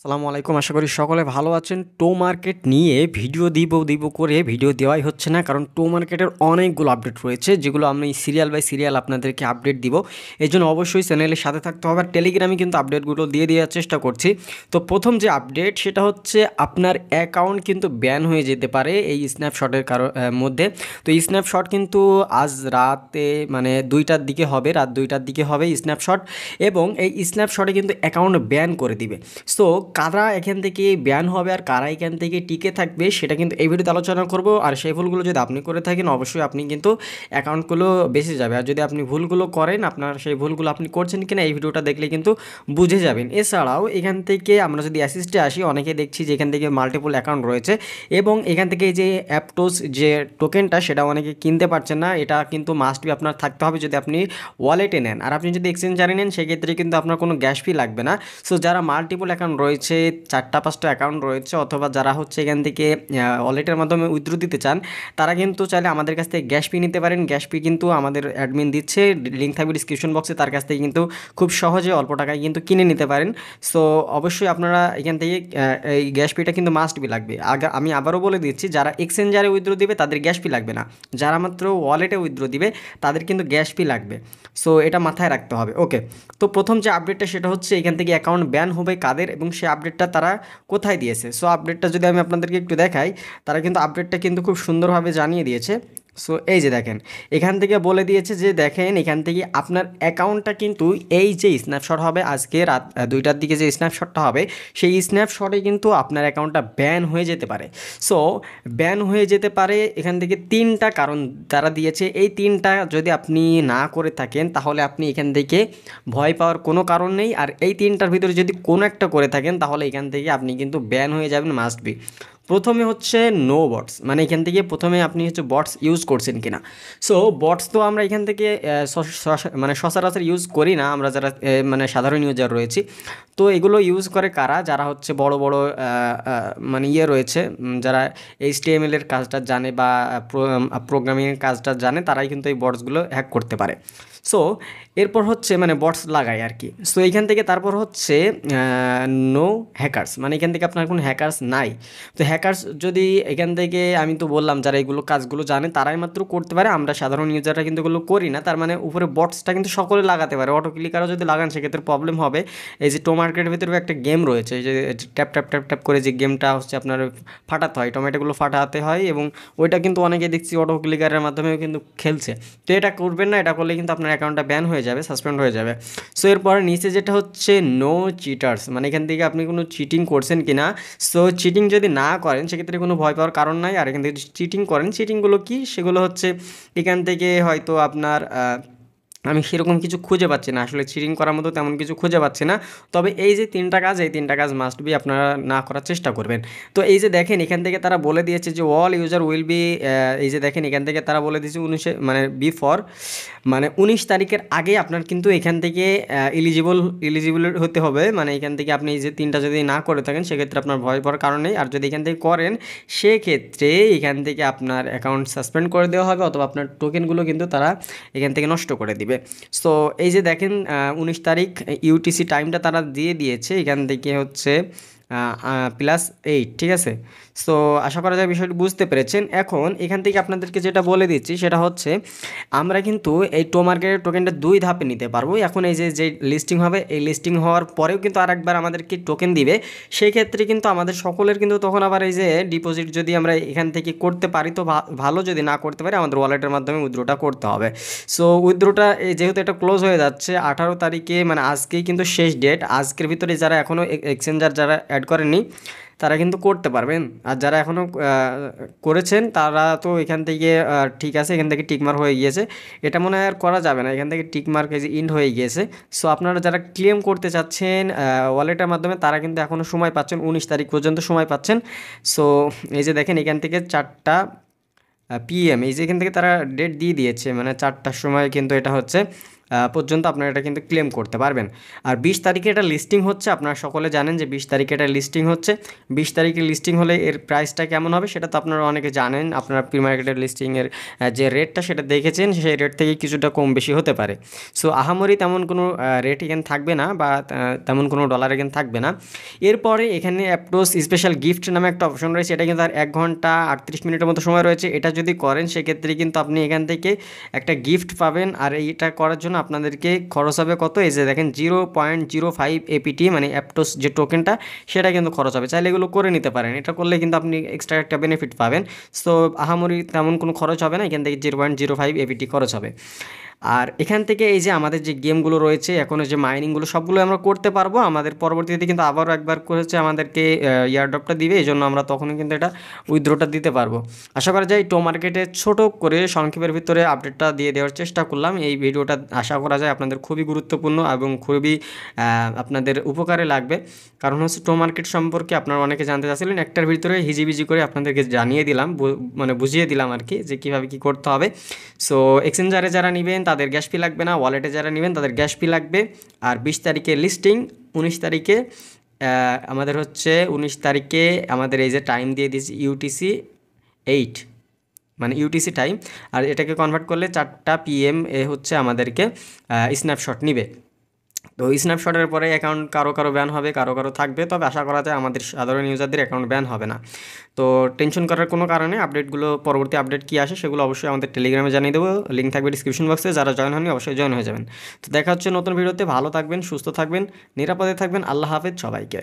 আসসালামু আলাইকুম। আশা করি সকলে ভালো আছেন। টো মার্কেট নিয়ে ভিডিও দিব করে ভিডিও দেওয়াই হচ্ছে না, কারণ টো মার্কেটের অনেকগুলো আপডেট রয়েছে যেগুলো আমি সিরিয়াল বাই সিরিয়াল আপনাদেরকে আপডেট দিব। এই জন্য অবশ্যই চ্যানেলের সাথে থাকতে হবে। আর টেলিগ্রামে কিন্তু আপডেটগুলো দিয়ে দেওয়ার চেষ্টা করছি। তো প্রথম যে আপডেট সেটা হচ্ছে আপনার অ্যাকাউন্ট কিন্তু ব্যান হয়ে যেতে পারে এই স্ন্যাপশটের মধ্যে। তো এই স্ন্যাপশট কিন্তু আজ রাতে মানে 2টার দিকে হবে, রাত 2টার দিকে হবে স্ন্যাপশট, এবং এই স্ন্যাপশটে কিন্তু অ্যাকাউন্ট ব্যান করে দিবে। সো কারা এখান থেকে ব্যান হবে আর কারা এখান থেকে টিকে থাকবে সেটা কিন্তু এই ভিডিওতে আলোচনা করব। আর সেই ভুলগুলো যদি আপনি করে থাকেন অবশ্যই আপনি কিন্তু অ্যাকাউন্টগুলো বেঁচে যাবে। আর যদি আপনি ভুলগুলো করেন, আপনার সেই ভুলগুলো আপনি করছেন কিনা এই ভিডিওটা দেখলে কিন্তু বুঝে যাবেন। এছাড়াও এখান থেকে আমরা যদি অ্যাসিস্টে আসি, অনেকে দেখছি যে এখান থেকে মাল্টিপল অ্যাকাউন্ট রয়েছে এবং এখান থেকে যে অ্যাপটোস যে টোকেনটা সেটা অনেকে কিনতে পারছেন না। এটা কিন্তু মাস্ট বি আপনার থাকতে হবে যদি আপনি ওয়ালেটে নেন। আর আপনি যদি এক্সচেঞ্জারে নেন সেক্ষেত্রে কিন্তু আপনার কোনো গ্যাস ফি লাগবে না। সো যারা মাল্টিপল অ্যাকাউন্ট রয়েছে, 4টা 5টা অ্যাকাউন্ট রয়েছে, অথবা যারা হচ্ছে এখান থেকে ওয়ালেটের মাধ্যমে উইথড্র দিতে চান, তারা কিন্তু চাইলে আমাদের কাছ থেকে গ্যাস ফি নিতে পারেন। গ্যাস ফি কিন্তু আমাদের অ্যাডমিন দিচ্ছে, লিঙ্ক থাকবে ডিসক্রিপশন বক্সে, তার কাছ থেকে কিন্তু খুব সহজে অল্প টাকায় কিন্তু কিনে নিতে পারেন। সো অবশ্যই আপনারা এখান থেকে এই গ্যাস ফিটা কিন্তু মাস্ট বি লাগবে। আমি আবারও বলে দিচ্ছি, যারা এক্সচেঞ্জারে উইথড্র দিবে তাদের গ্যাস ফি লাগবে না, যারা মাত্র ওয়ালেটে উইথড্র দিবে তাদের কিন্তু গ্যাস ফি লাগবে। সো এটা মাথায় রাখতে হবে। ওকে, তো প্রথম যে আপডেটটা সেটা হচ্ছে এখান থেকে অ্যাকাউন্ট ব্যান হবে কাদের এবং সেই আপডেটটা তারা কোথায় দিয়েছে। সো আপডেটটা যদি আমি আপনাদেরকে একটু দেখাই, তারা কিন্তু আপডেটটা কিন্তু খুব সুন্দরভাবে জানিয়ে দিয়েছে। সো এই যে দেখেন, এখান থেকে বলে দিয়েছে যে দেখেন এখান থেকে আপনার অ্যাকাউন্টটা কিন্তু এই যে স্ন্যাপশট হবে আজকে রাত 2টার দিকে যে স্ন্যাপশটটা হবে, সেই স্ন্যাপশটে কিন্তু আপনার অ্যাকাউন্টটা ব্যান হয়ে যেতে পারে। সো ব্যান হয়ে যেতে পারে এখান থেকে 3টা কারণ তারা দিয়েছে। এই 3টা যদি আপনি না করে থাকেন তাহলে আপনি এখান থেকে ভয় পাওয়ার কোনো কারণ নেই। আর এই 3টার ভিতরে যদি কোনো একটা করে থাকেন তাহলে এখান থেকে আপনি কিন্তু ব্যান হয়ে যাবেন মাস্ট বি। প্রথমে হচ্ছে নো বটস, মানে এখান থেকে প্রথমে আপনি হচ্ছে বটস ইউজ করছেন কিনা। সো বটস তো আমরা এখান থেকে মানে সচরাচর ইউজ করি না, আমরা যারা মানে সাধারণ ইউজার রয়েছি। তো এগুলো ইউজ করে কারা, যারা হচ্ছে বড় বড় মানে রয়েছে, যারা HTML এর কাজটা জানে বা প্রোগ্রামিংয়ের কাজটা জানে, তারাই কিন্তু এই বটসগুলো হ্যাক করতে পারে। সো এরপর হচ্ছে মানে বটস লাগায় আর কি। সো এইখান থেকে তারপর হচ্ছে নো হ্যাকার্স, মানে এখান থেকে আপনার কোনো হ্যাকার্স নাই। তো হ্যাকার্স যদি এখান থেকে, আমি তো বললাম যারা এগুলো কাজগুলো জানে তারাই মাত্র করতে পারে, আমরা সাধারণ ইউজাররা কিন্তু এগুলো করি না। তার মানে উপরে বটসটা কিন্তু সকলে লাগাতে পারে, অটো ক্লিকারও যদি লাগান সেক্ষেত্রে প্রবলেম হবে। এই যে টো মার্কেটের ভিতরে একটা গেম রয়েছে, যে ট্যাপ ট্যাপ ট্যাপ ট্যাপ করে যে গেমটা হচ্ছে আপনার ফাটাতে হয়, টমেটোগুলো ফাটাতে হয়, এবং ওইটা কিন্তু অনেকে দেখছি অটো ক্লিকারের মাধ্যমেও কিন্তু খেলছে। তো এটা করবেন না, এটা করলে কিন্তু আপনার অ্যাকাউন্টটা ব্যান হয়ে যাবে, সাসপেন্ড হয়ে যাবে। সো এরপরে নিচে যেটা হচ্ছে নো চিটার্স, মানে এখান থেকে আপনি কোনো চিটিং করছেন কি না। সো চিটিং যদি না করেন সেক্ষেত্রে কোনো ভয় পাওয়ার কারণ নাই। আর এখান থেকে চিটিং করেন, চিটিংগুলো কি সেগুলো হচ্ছে এখান থেকে হয়তো আপনার আমি সেরকম কিছু খুঁজে পাচ্ছি না, আসলে চিটিং করার মতো তেমন কিছু খুঁজে পাচ্ছি না। তবে এই যে 3টা কাজ, এই 3টা কাজ মাস্ট বি আপনারা না করার চেষ্টা করবেন। তো এই যে দেখেন এখান থেকে তারা বলে দিয়েছে যে অল ইউজার উইল বি, এই যে দেখেন এখান থেকে তারা বলে দিয়েছে 19 মানে বিফোর মানে 19 তারিখের আগে আপনার কিন্তু এখান থেকে এলিজিবল হতে হবে। মানে এখান থেকে আপনি এই যে 3টা যদি না করে থাকেন সেক্ষেত্রে আপনার ভয় পাওয়ার কারণ নেই। আর যদি এখান থেকে করেন সেক্ষেত্রে এখান থেকে আপনার অ্যাকাউন্ট সাসপেন্ড করে দেওয়া হবে, অথবা আপনার টোকেনগুলো কিন্তু তারা এখান থেকে নষ্ট করে দিবে। সো এই যে দেখেন 19 তারিখ ইউটিসি টাইমটা তারা দিয়ে দিয়েছে, এখান থেকে হচ্ছে +8, ঠিক আছে। সো আশা করা যায় বিষয়টি বুঝতে পেরেছেন। এখন এখান থেকে আপনাদেরকে যেটা বলে দিচ্ছি সেটা হচ্ছে আমরা কিন্তু এই টো মার্কেটের টোকেনটা 2 ধাপে নিতে পারবো। এখন এই যে লিস্টিং হবে, এই লিস্টিং হওয়ার পরেও কিন্তু আরেকবার আমাদেরকে টোকেন দিবে। সেই ক্ষেত্রে কিন্তু আমাদের সকলের কিন্তু তখন আবার এই যে ডিপোজিট যদি আমরা এখান থেকে করতে পারি তো ভালো, যদি না করতে পারি আমাদের ওয়ালেটের মাধ্যমে উইথড্রটা করতে হবে। সো উইথড্রটা যেহেতু এটা ক্লোজ হয়ে যাচ্ছে 18 তারিখে, মানে আজকেই কিন্তু শেষ ডেট, আজকের ভিতরে যারা এখনও এক্সচেঞ্জার যারা অ্যাড করেননি তারা কিন্তু করতে পারবেন। আর যারা এখনও করেছেন তারা তো এখান থেকে ঠিক আছে, এখান থেকে টিকমার্ক হয়ে গিয়েছে, এটা মনে হয় আর করা যাবে না, এখান থেকে টিকমার্ক এই যে ইন্ড হয়ে গিয়েছে। সো আপনারা যারা ক্লেম করতে চাচ্ছেন ওয়ালেটের মাধ্যমে তারা কিন্তু এখনও সময় পাচ্ছেন, 19 তারিখ পর্যন্ত সময় পাচ্ছেন। সো এই যে দেখেন এখান থেকে 4টা PM, এই যে এখান থেকে তারা ডেট দিয়ে দিয়েছে, মানে 4টার সময় কিন্তু এটা হচ্ছে পর্যন্ত আপনারা এটা কিন্তু ক্লেম করতে পারবেন। আর 20 তারিখে এটা লিস্টিং হচ্ছে, আপনারা সকলে জানেন যে 20 তারিখে এটা লিস্টিং হচ্ছে। 20 তারিখে লিস্টিং হলে এর প্রাইসটা কেমন হবে সেটা তো আপনারা অনেকে জানেন, আপনারা প্রি মার্কেটের লিস্টিংয়ের যে রেটটা সেটা দেখেছেন, সেই রেট থেকে কিছুটা কম বেশি হতে পারে। সো আহামরি তেমন কোনো রেট এখানে থাকবে না, বা তেমন কোনো ডলার এখানে থাকবে না। এরপরে এখানে অ্যাপটোস স্পেশাল গিফট নামে একটা অপশন রয়েছে, এটা কিন্তু আর 1 ঘন্টা 38 মিনিটের মতো সময় রয়েছে। এটা যদি করেন সেক্ষেত্রে কিন্তু আপনি এখান থেকে একটা গিফট পাবেন। আর এইটা করার জন্য আপনাদেরকে খরচ হবে কত, এই যে দেখেন 0.05 এপিটি, মানে অ্যাপটোস যে টোকেনটা সেটা কিন্তু খরচ হবে। চাইলে এগুলো করে নিতে পারেন, এটা করলে কিন্তু আপনি এক্সট্রা একটা বেনিফিট পাবেন। সো আহামরি তেমন কোনো খরচ হবে না, এখান থেকে 0.05 এপিটি খরচ হবে। আর এখান থেকে এই যে আমাদের যে গেমগুলো রয়েছে এখনও যে মাইনিংগুলো সবগুলো আমরা করতে পারবো। আমাদের পরবর্তীতে কিন্তু আবারও একবার করেছে আমাদেরকে ইয়ারড্রপটা দিবে, এই জন্য আমরা তখনই কিন্তু এটা উইথড্রটা দিতে পারবো। আশা করা যায় টো মার্কেটে ছোট করে সংক্ষেপের ভিতরে আপডেটটা দিয়ে দেওয়ার চেষ্টা করলাম। এই ভিডিওটা আশা করা যায় আপনাদের খুবই গুরুত্বপূর্ণ এবং খুবই আপনাদের উপকারে লাগবে। কারণ হচ্ছে টো মার্কেট সম্পর্কে আপনারা অনেকে জানতে চাচ্ছিলেন, একটার ভিতরে হিজিবিজি করে আপনাদেরকে জানিয়ে দিলাম, মানে বুঝিয়ে দিলাম আর কি, যে কীভাবে কী করতে হবে। সো এক্সচেঞ্জারে যারা নেবেন তাদের গ্যাস ফি লাগবে না, ওয়ালেটে যারা নেবেন তাদের গ্যাস ফি লাগবে। আর 20 তারিখে লিস্টিং, 19 তারিখে আমাদের হচ্ছে 19 তারিখে আমাদের এই যে টাইম দিয়ে দিয়েছি UTC 8, মানে UTC টাইম। আর এটাকে কনভার্ট করলে 4টা PM এ হচ্ছে আমাদেরকে স্ন্যাপশট নিবে। তো স্ন্যাপশটের পরে অ্যাকাউন্ট কারো কারো ব্যান হবে, কারো কারো থাকবে, তবে আশা করা যায় আমাদের সাধারণ ইউজারদের অ্যাকাউন্ট ব্যান হবে না। তো টেনশন করার কোনো কারণে, আপডেটগুলো পরবর্তী আপডেট কী আসে সেগুলো অবশ্যই আমাদের টেলিগ্রামে জানিয়ে দেবো, লিঙ্ক থাকবে ডিসক্রিপশন বক্সে। যারা জয়েন হয়নি অবশ্যই জয়েন হয়ে যাবেন। তো দেখা হচ্ছে নতুন ভিডিওতে, ভালো থাকবেন, সুস্থ থাকবেন, নিরাপদে থাকবেন। আল্লাহ হাফেজ সবাইকে।